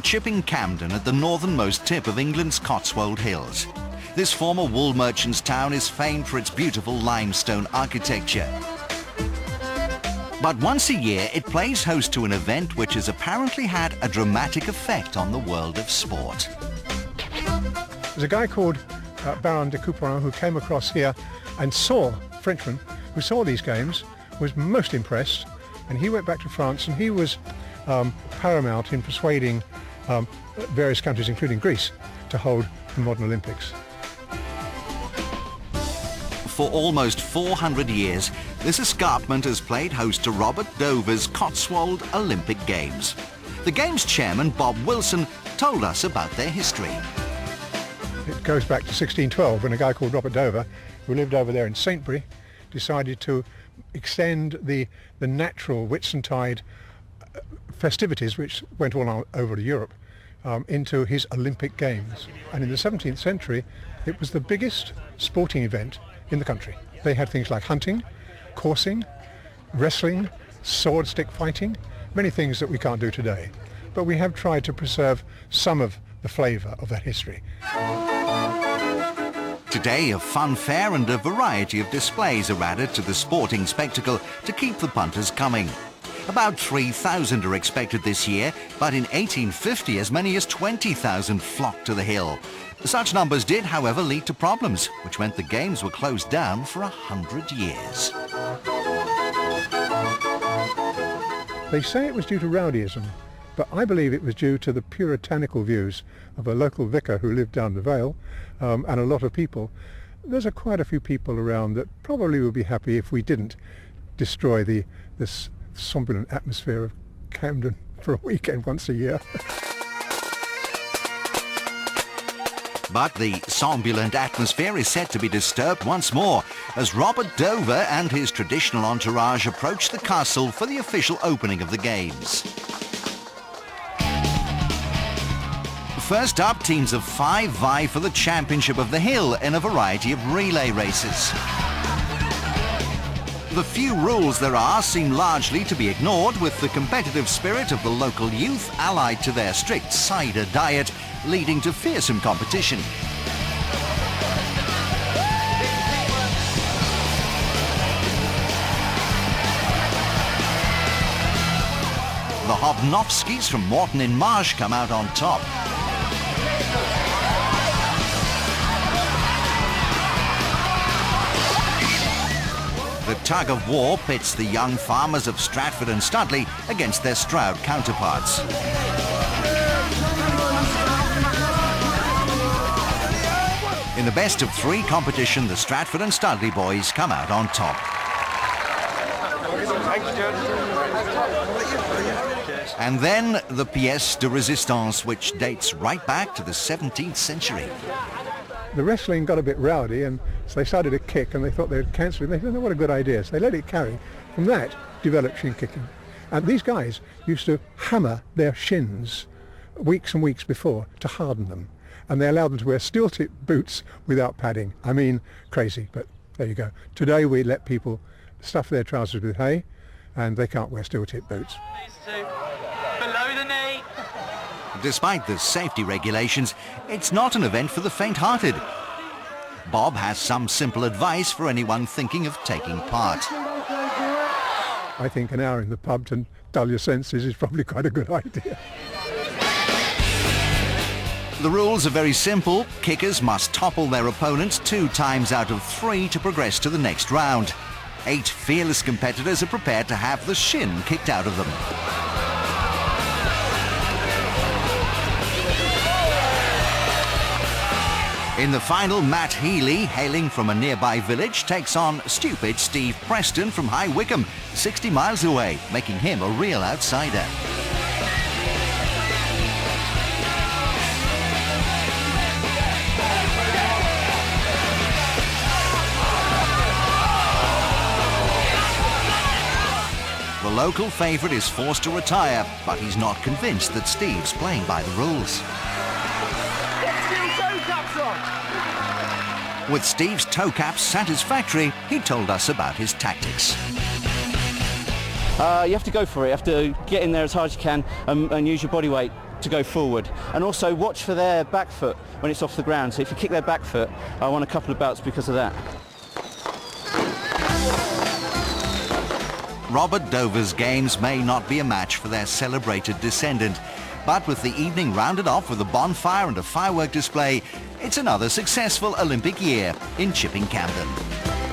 Chipping Campden at the northernmost tip of England's Cotswold Hills. This former wool merchant's town is famed for its beautiful limestone architecture. But once a year, it plays host to an event which has apparently had a dramatic effect on the world of sport. There's a guy called Baron de Couperin who came across here and saw, Frenchman, who saw these games, was most impressed, and he went back to France and he was paramount in persuading various countries, including Greece, to hold the modern Olympics. For almost 400 years, this escarpment has played host to Robert Dover's Cotswold Olympic Games. The Games chairman, Bob Wilson, told us about their history. It goes back to 1612 when a guy called Robert Dover, who lived over there in Saintbury, decided to extend the natural Whitsuntide festivities, which went all over to Europe, into his Olympic Games. And in the 17th century, it was the biggest sporting event in the country. They had things like hunting, coursing, wrestling, sword stick fighting, many things that we can't do today. But we have tried to preserve some of the flavour of that history. Today, a fun fair and a variety of displays are added to the sporting spectacle to keep the punters coming. About 3,000 are expected this year, but in 1850 as many as 20,000 flocked to the hill. Such numbers did, however, lead to problems, which meant the games were closed down for 100 years. They say it was due to rowdyism, but I believe it was due to the puritanical views of a local vicar who lived down the Vale, and a lot of people. There's quite a few people around that probably would be happy if we didn't destroy this somnolent atmosphere of Camden for a weekend once a year. But the somnolent atmosphere is set to be disturbed once more as Robert Dover and his traditional entourage approach the castle for the official opening of the games. First up, teams of 5 vie for the championship of the hill in a variety of relay races. The few rules there are seem largely to be ignored, with the competitive spirit of the local youth allied to their strict cider diet, leading to fearsome competition. The Hobnowskis from Morton in Marsh come out on top. The tug of war pits the young farmers of Stratford and Studley against their Stroud counterparts. In the best of 3 competition, the Stratford and Studley boys come out on top. And then the pièce de résistance, which dates right back to the 17th century. The wrestling got a bit rowdy, and so they started to kick, and they thought they'd cancel it. They thought, what a good idea. So they let it carry. From that, developed shin kicking. And these guys used to hammer their shins weeks and weeks before to harden them. And they allowed them to wear steel-tip boots without padding. I mean, crazy, but there you go. Today we let people stuff their trousers with hay, and they can't wear steel-tip boots. Below the knee. Despite the safety regulations, it's not an event for the faint-hearted. Bob has some simple advice for anyone thinking of taking part. I think an hour in the pub to dull your senses is probably quite a good idea. The rules are very simple. Kickers must topple their opponents 2 times out of 3 to progress to the next round. 8 fearless competitors are prepared to have the shin kicked out of them. In the final, Matt Healy, hailing from a nearby village, takes on stupid Steve Preston from High Wycombe, 60 miles away, making him a real outsider. The local favourite is forced to retire, but he's not convinced that Steve's playing by the rules. With Steve's toe caps satisfactory, he told us about his tactics. You have to go for it. You have to get in there as hard as you can and use your body weight. to go forward, and also watch for their back foot when it's off the ground. So if you kick their back foot, I won a couple of bouts because of that. Robert Dover's games may not be a match for their celebrated descendant, but with the evening rounded off with a bonfire and a firework display, it's another successful Olympic year in Chipping Campden.